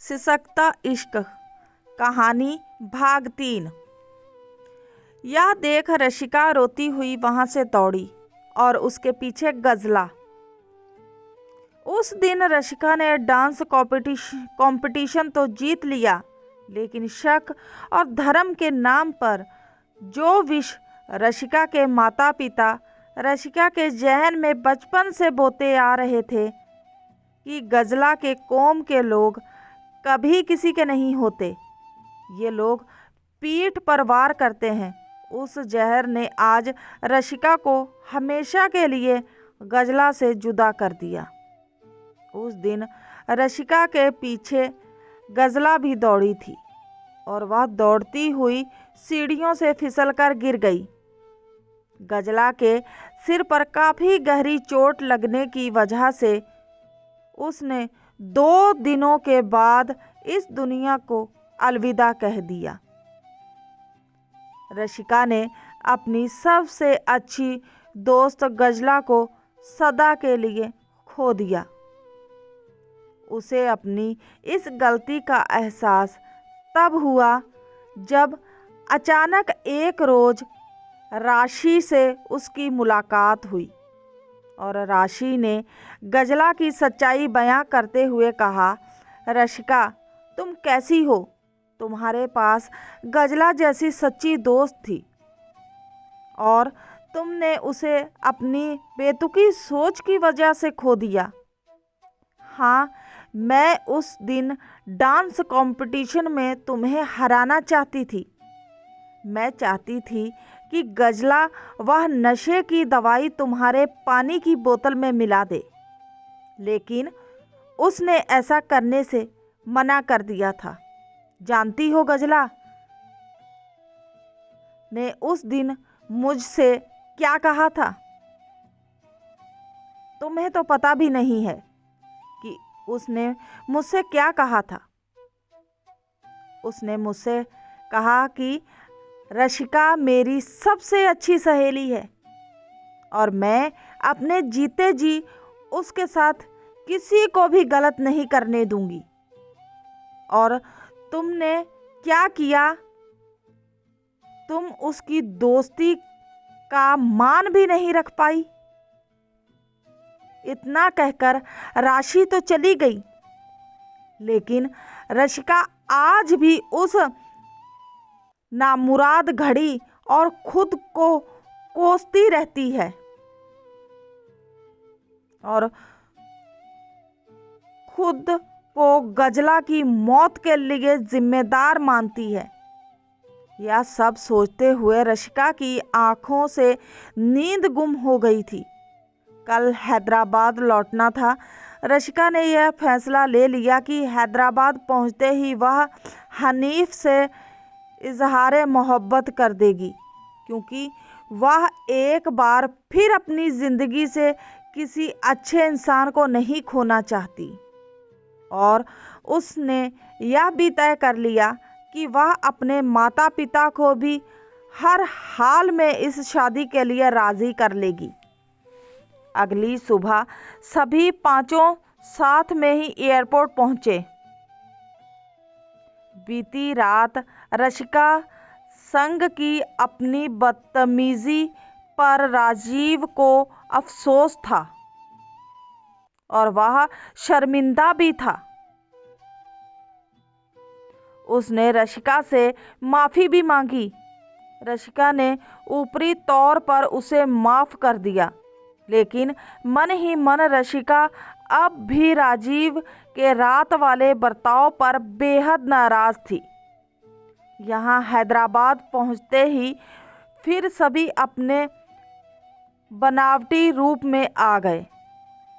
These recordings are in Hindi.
सिसकता इश्क कहानी भाग 3। यह देख रशिका रोती हुई वहां से दौड़ी और उसके पीछे गजला। उस दिन रशिका ने डांस कंपटीशन तो जीत लिया, लेकिन शक और धर्म के नाम पर जो विष रशिका के माता पिता रशिका के जहन में बचपन से बोते आ रहे थे कि गजला के कौम के लोग कभी किसी के नहीं होते, ये लोग पीठ पर वार करते हैं, उस जहर ने आज रशिका को हमेशा के लिए गजला से जुदा कर दिया। उस दिन रशिका के पीछे गजला भी दौड़ी थी और वह दौड़ती हुई सीढ़ियों से फिसलकर गिर गई। गजला के सिर पर काफ़ी गहरी चोट लगने की वजह से उसने 2 दिनों के बाद इस दुनिया को अलविदा कह दिया। रशिका ने अपनी सबसे अच्छी दोस्त गजला को सदा के लिए खो दिया। उसे अपनी इस गलती का एहसास तब हुआ जब अचानक एक रोज़ राशि से उसकी मुलाकात हुई और राशि ने गजला की सच्चाई बयां करते हुए कहा, रशिका तुम कैसी हो? तुम्हारे पास गजला जैसी सच्ची दोस्त थी और तुमने उसे अपनी बेतुकी सोच की वजह से खो दिया। हाँ, मैं उस दिन डांस कंपटीशन में तुम्हें हराना चाहती थी। मैं चाहती थी कि गजला वह नशे की दवाई तुम्हारे पानी की बोतल में मिला दे, लेकिन उसने ऐसा करने से मना कर दिया था। जानती हो गजला ने उस दिन मुझसे क्या कहा था? तुम्हें तो पता भी नहीं है कि उसने मुझसे क्या कहा था। उसने मुझसे कहा कि रशिका मेरी सबसे अच्छी सहेली है और मैं अपने जीते जी उसके साथ किसी को भी गलत नहीं करने दूंगी। और तुमने क्या किया? तुम उसकी दोस्ती का मान भी नहीं रख पाई। इतना कहकर राशि तो चली गई, लेकिन रशिका आज भी उस नामुराद घड़ी और खुद को कोसती रहती है और खुद को गजला की मौत के लिए जिम्मेदार मानती है। यह सब सोचते हुए रशिका की आंखों से नींद गुम हो गई थी। कल हैदराबाद लौटना था। रशिका ने यह फैसला ले लिया कि हैदराबाद पहुंचते ही वह हनीफ से इजहार मोहब्बत कर देगी, क्योंकि वह एक बार फिर अपनी ज़िंदगी से किसी अच्छे इंसान को नहीं खोना चाहती। और उसने यह भी तय कर लिया कि वह अपने माता पिता को भी हर हाल में इस शादी के लिए राज़ी कर लेगी। अगली सुबह सभी पांचों साथ में ही एयरपोर्ट पहुंचे। बीती रात रशिका संग की अपनी बदतमीजी पर राजीव को अफसोस था और वह शर्मिंदा भी था। उसने रशिका से माफ़ी भी मांगी। रशिका ने ऊपरी तौर पर उसे माफ़ कर दिया, लेकिन मन ही मन रशिका अब भी राजीव के रात वाले बर्ताव पर बेहद नाराज़ थी। यहाँ हैदराबाद पहुँचते ही फिर सभी अपने बनावटी रूप में आ गए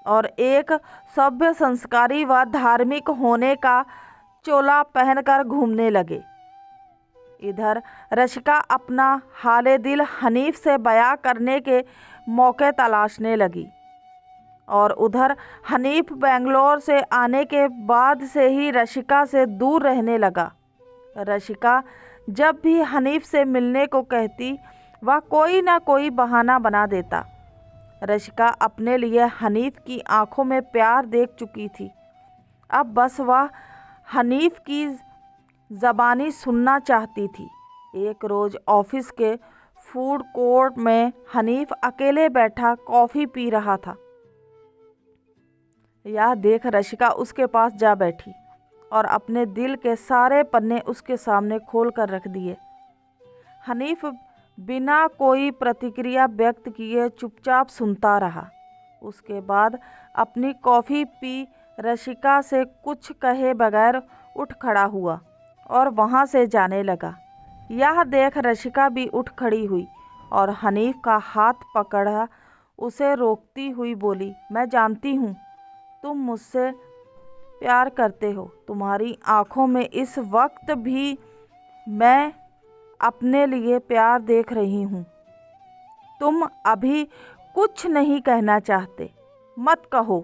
और एक सभ्य, संस्कारी व धार्मिक होने का चोला पहनकर घूमने लगे। इधर रशिका अपना हाले दिल हनीफ से बयां करने के मौके तलाशने लगी और उधर हनीफ बेंगलोर से आने के बाद से ही रशिका से दूर रहने लगा। रशिका जब भी हनीफ से मिलने को कहती, वह कोई ना कोई बहाना बना देता। रशिका अपने लिए हनीफ की आंखों में प्यार देख चुकी थी। अब बस वह हनीफ की ज़बानी सुनना चाहती थी। एक रोज़ ऑफिस के फूड कोर्ट में हनीफ अकेले बैठा कॉफ़ी पी रहा था। यह देख रशिका उसके पास जा बैठी और अपने दिल के सारे पन्ने उसके सामने खोल कर रख दिए। हनीफ बिना कोई प्रतिक्रिया व्यक्त किए चुपचाप सुनता रहा। उसके बाद अपनी कॉफ़ी पी रशिका से कुछ कहे बगैर उठ खड़ा हुआ और वहाँ से जाने लगा। यह देख रशिका भी उठ खड़ी हुई और हनीफ का हाथ पकड़ा उसे रोकती हुई बोली, मैं जानती हूँ तुम मुझसे प्यार करते हो। तुम्हारी आँखों में इस वक्त भी मैं अपने लिए प्यार देख रही हूँ। तुम अभी कुछ नहीं कहना चाहते, मत कहो।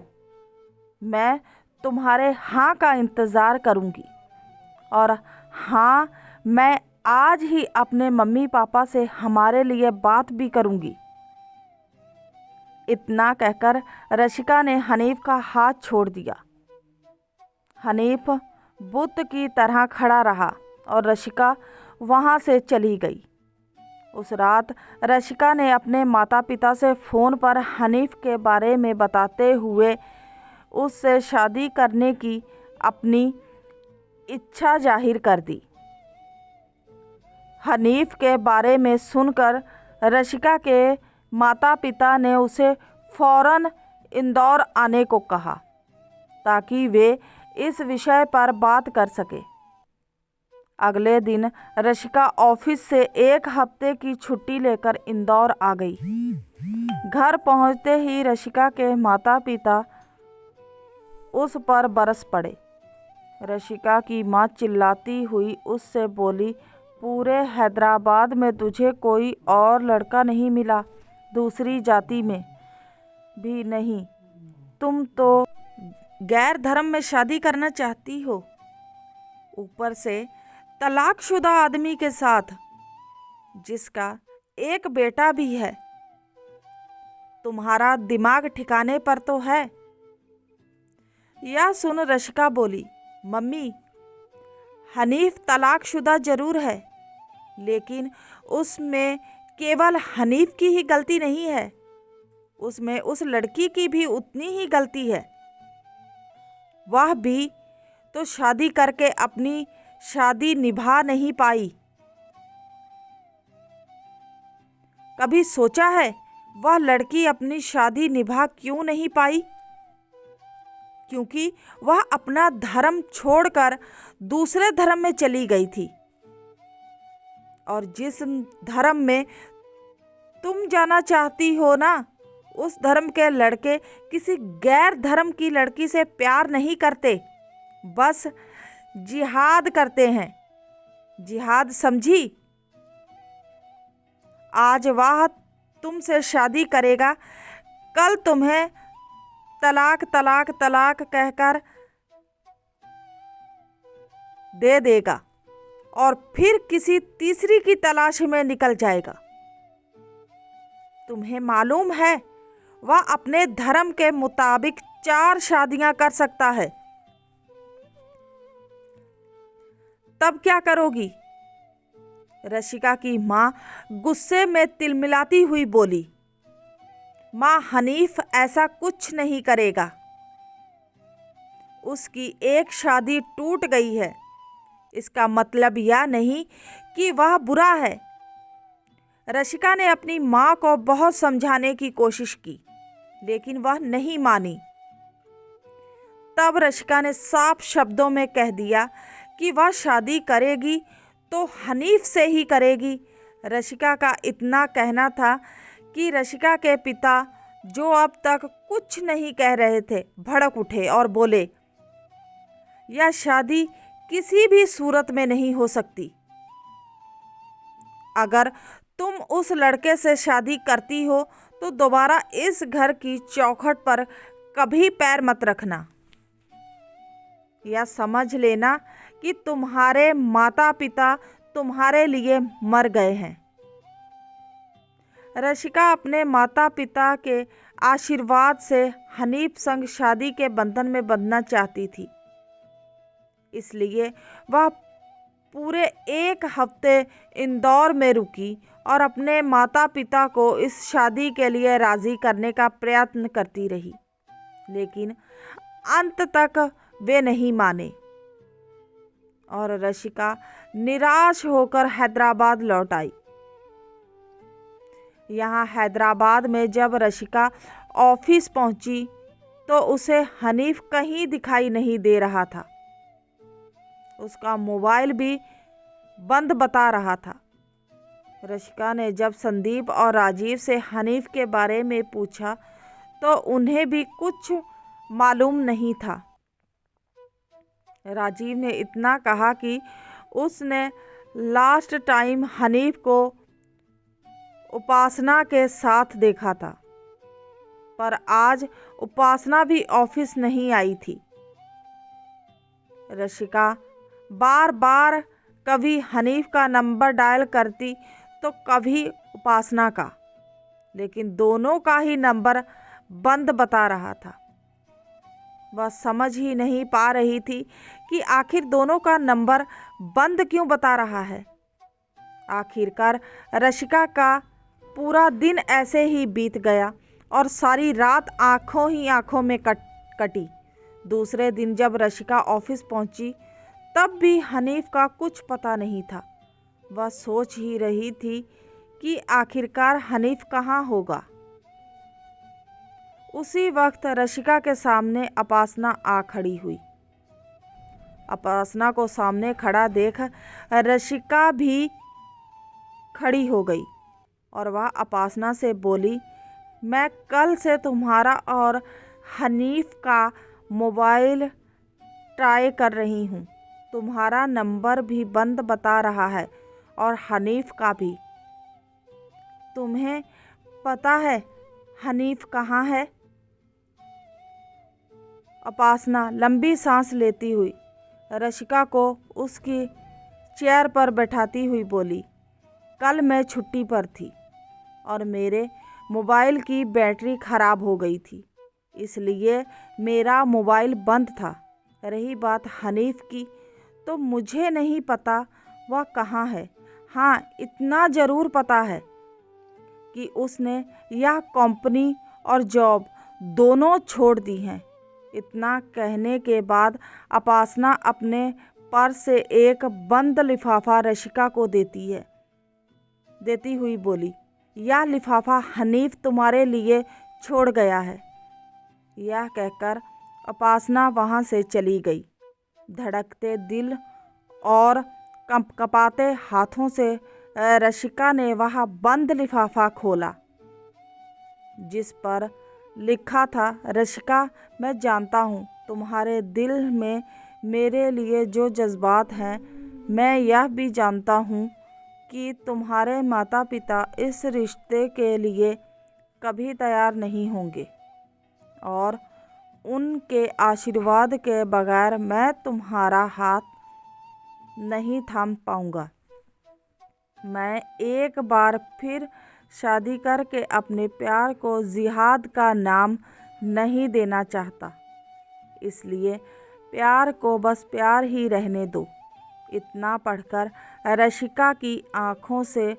मैं तुम्हारे हाँ का इंतज़ार करूँगी और हाँ, मैं आज ही अपने मम्मी पापा से हमारे लिए बात भी करूँगी। इतना कहकर रशिका ने हनीफ का हाथ छोड़ दिया। हनीफ बुत की तरह खड़ा रहा और रशिका वहाँ से चली गई। उस रात रशिका ने अपने माता पिता से फ़ोन पर हनीफ के बारे में बताते हुए उससे शादी करने की अपनी इच्छा जाहिर कर दी। हनीफ के बारे में सुनकर रशिका के माता पिता ने उसे फ़ौरन इंदौर आने को कहा ताकि वे इस विषय पर बात कर सके। अगले दिन रशिका ऑफिस से 1 हफ्ते की छुट्टी लेकर इंदौर आ गई। घर पहुंचते ही रशिका के माता पिता उस पर बरस पड़े। रशिका की माँ चिल्लाती हुई उससे बोली, पूरे हैदराबाद में तुझे कोई और लड़का नहीं मिला, दूसरी जाति में भी नहीं। तुम तो गैर धर्म में शादी करना चाहती हो, ऊपर से तलाकशुदा आदमी के साथ जिसका एक बेटा भी है। तुम्हारा दिमाग ठिकाने पर तो है? यह सुन रशिका बोली, मम्मी, हनीफ तलाकशुदा जरूर है, लेकिन उसमें केवल हनीफ की ही गलती नहीं है, उसमें उस लड़की की भी उतनी ही गलती है। वह भी तो शादी करके अपनी शादी निभा नहीं पाई। कभी सोचा है वह लड़की अपनी शादी निभा क्यों नहीं पाई? क्योंकि वह अपना धर्म छोड़कर दूसरे धर्म में चली गई थी, और जिस धर्म में तुम जाना चाहती हो ना, उस धर्म के लड़के किसी गैर धर्म की लड़की से प्यार नहीं करते, बस जिहाद करते हैं। जिहाद समझी? आज वह तुमसे शादी करेगा, कल तुम्हें तलाक तलाक तलाक कहकर दे देगा और फिर किसी तीसरी की तलाश में निकल जाएगा। तुम्हें मालूम है वह अपने धर्म के मुताबिक 4 शादियां कर सकता है। तब क्या करोगी? रशिका की माँ गुस्से में तिलमिलाती हुई बोली, माँ, हनीफ ऐसा कुछ नहीं करेगा। उसकी एक शादी टूट गई है, इसका मतलब यह नहीं कि वह बुरा है। रशिका ने अपनी माँ को बहुत समझाने की कोशिश की, लेकिन वह नहीं मानी। तब रशिका ने साफ शब्दों में कह दिया कि वह शादी करेगी तो हनीफ से ही करेगी। रशिका का इतना कहना था कि रशिका के पिता, जो अब तक कुछ नहीं कह रहे थे, भड़क उठे और बोले, यह शादी किसी भी सूरत में नहीं हो सकती। अगर तुम उस लड़के से शादी करती हो तो दोबारा इस घर की चौखट पर कभी पैर मत रखना। या समझ लेना कि तुम्हारे माता पिता तुम्हारे लिए मर गए हैं। रशिका अपने माता पिता के आशीर्वाद से हनीफ संग शादी के बंधन में बंधना चाहती थी, इसलिए वह पूरे 1 हफ्ते इंदौर में रुकी और अपने माता पिता को इस शादी के लिए राज़ी करने का प्रयत्न करती रही, लेकिन अंत तक वे नहीं माने और रशिका निराश होकर हैदराबाद लौट आई। यहाँ हैदराबाद में जब रशिका ऑफिस पहुंची तो उसे हनीफ कहीं दिखाई नहीं दे रहा था। उसका मोबाइल भी बंद बता रहा था। रशिका ने जब संदीप और राजीव से हनीफ के बारे में पूछा तो उन्हें भी कुछ मालूम नहीं था। राजीव ने इतना कहा कि उसने लास्ट टाइम हनीफ को उपासना के साथ देखा था, पर आज उपासना भी ऑफिस नहीं आई थी। रशिका बार बार कभी हनीफ का नंबर डायल करती तो कभी उपासना का, लेकिन दोनों का ही नंबर बंद बता रहा था। वह समझ ही नहीं पा रही थी कि आखिर दोनों का नंबर बंद क्यों बता रहा है। आखिरकार रशिका का पूरा दिन ऐसे ही बीत गया और सारी रात आंखों ही आंखों में कटी। दूसरे दिन जब रशिका ऑफिस पहुंची तब भी हनीफ का कुछ पता नहीं था। वह सोच ही रही थी कि आखिरकार हनीफ कहाँ होगा। उसी वक्त रशिका के सामने उपासना आ खड़ी हुई। उपासना को सामने खड़ा देख रशिका भी खड़ी हो गई और वह उपासना से बोली, मैं कल से तुम्हारा और हनीफ का मोबाइल ट्राई कर रही हूँ। तुम्हारा नंबर भी बंद बता रहा है और हनीफ का भी। तुम्हें पता है हनीफ कहाँ है? उपासना लंबी सांस लेती हुई रशिका को उसकी चेयर पर बैठाती हुई बोली, कल मैं छुट्टी पर थी और मेरे मोबाइल की बैटरी ख़राब हो गई थी, इसलिए मेरा मोबाइल बंद था। रही बात हनीफ की, तो मुझे नहीं पता वह कहाँ है। हाँ, इतना ज़रूर पता है कि उसने यह कंपनी और जॉब दोनों छोड़ दी हैं। इतना कहने के बाद उपासना अपने पर्स से एक बंद लिफाफा रशिका को देती हुई बोली, यह लिफाफा हनीफ तुम्हारे लिए छोड़ गया है। यह कहकर उपासना वहाँ से चली गई। धड़कते दिल और कंपकपाते हाथों से रशिका ने वह बंद लिफाफा खोला जिस पर लिखा था, रशिका, मैं जानता हूँ तुम्हारे दिल में मेरे लिए जो जज्बात हैं। मैं यह भी जानता हूँ कि तुम्हारे माता पिता इस रिश्ते के लिए कभी तैयार नहीं होंगे और उनके आशीर्वाद के बगैर मैं तुम्हारा हाथ नहीं थाम पाऊँगा। मैं एक बार फिर शादी करके अपने प्यार को जिहाद का नाम नहीं देना चाहता, इसलिए प्यार को बस प्यार ही रहने दो। इतना पढ़कर रशिका की आँखों से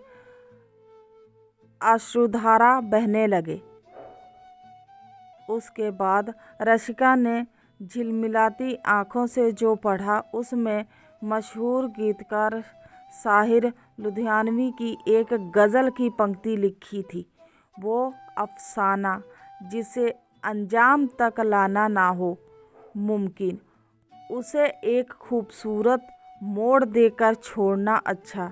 अश्रुधारा बहने लगे। उसके बाद रशिका ने झिलमिलाती आँखों से जो पढ़ा उसमें मशहूर गीतकार साहिर लुधियानवी की एक गज़ल की पंक्ति लिखी थी, वो अफसाना जिसे अंजाम तक लाना ना हो मुमकिन, उसे एक खूबसूरत मोड़ देकर छोड़ना अच्छा।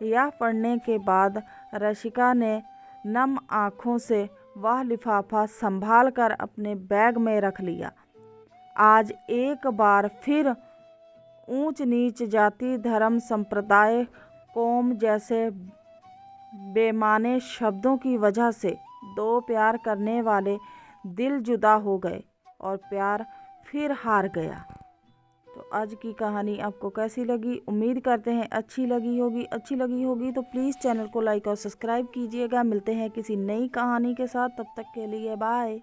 यह पढ़ने के बाद रशिका ने नम आँखों से वह लिफाफा संभाल कर अपने बैग में रख लिया। आज एक बार फिर ऊंच नीच, जाति, धर्म, संप्रदाय, कौम जैसे बेमाने शब्दों की वजह से दो प्यार करने वाले दिल जुदा हो गए और प्यार फिर हार गया। तो आज की कहानी आपको कैसी लगी? उम्मीद करते हैं अच्छी लगी होगी तो प्लीज़ चैनल को लाइक और सब्सक्राइब कीजिएगा। मिलते हैं किसी नई कहानी के साथ, तब तक के लिए बाय।